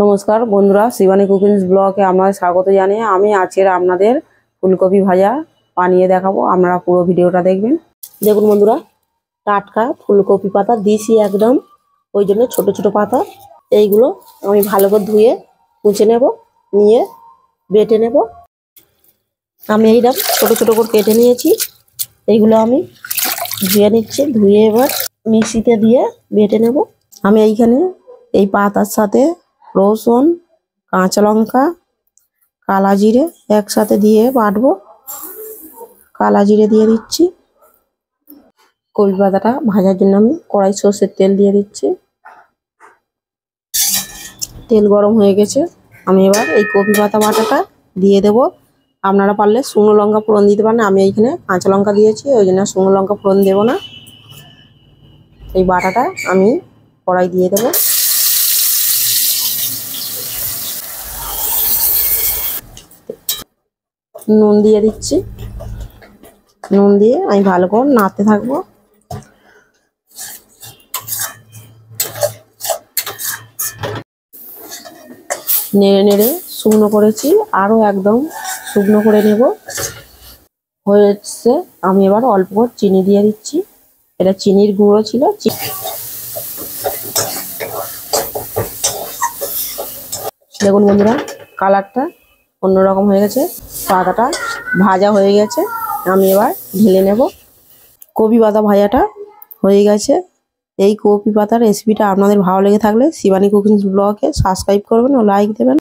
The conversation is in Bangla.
नमस्कार बंधुरा शिवानी कुकिंग्स ब्लगे आमादेर स्वागत जानिए आमी आजके आपनादेर फुलकपि भाजा बानिये देखाबो। आपनारा पुरो भिडियोटा देखबेन। देखुन बंधुरा टाटका फुलकपि पाता दिয়েছি एकदम ওই জন্য ছোট ছোট পাতা এইগুলো আমি ভালো করে ধুয়ে মুছে নেব, নিয়ে বেটে নেব। আমি এইরকম ছোট ছোট করে কেটে নিয়েছি। এইগুলো আমি ধুয়ে নিচ্ছি, ধুয়ে এবার মিক্সিতে দিয়ে বেটে নেব। আমি এইখানে এই পাতার সাথে রসুন, কাঁচা লঙ্কা, কালা জিরে একসাথে দিয়ে বাটবো। কালা জিরে দিয়ে দিচ্ছি। কপি পাতাটা ভাজার জন্য আমি কড়াই সরষের তেল দিয়ে দিচ্ছি। তেল গরম হয়ে গেছে, আমি এবার এই কপি পাতা বাটাটা দিয়ে দেব। আপনারা পারলে শুকনো লঙ্কা ফোড়ন দিতে পারেন, আমি এইখানে কাঁচা লঙ্কা দিয়েছি ওই জন্য শুকনো লঙ্কা ফোড়ন দেব না। এই বাটাটা আমি কড়াই দিয়ে দেব। নুন দিয়ে দিচ্ছি। নুন দিয়ে আমি ভালো করে নাড়তে থাকবো। নেড়ে নেড়ে শুকনো করেছি, আরো একদম শুকনো করে নেব। হয়েছে, আমি এবার অল্প করে চিনি দিয়ে দিচ্ছি। এটা চিনির গুঁড়ো ছিল। দেখুন বন্ধুরা কালারটা অন্যরকম হয়ে গেছে, পাতাটা ভাজা হয়ে গেছে। আমি এবার ঢেলে নেব। কপি পাতা ভাজাটা হয়ে গেছে। এই কপি পাতার রেসিপিটা আপনাদের ভালো লেগে থাকলে শিবানী কুকিংস ব্লগে সাবস্ক্রাইব করবেন ও লাইক দেবেন।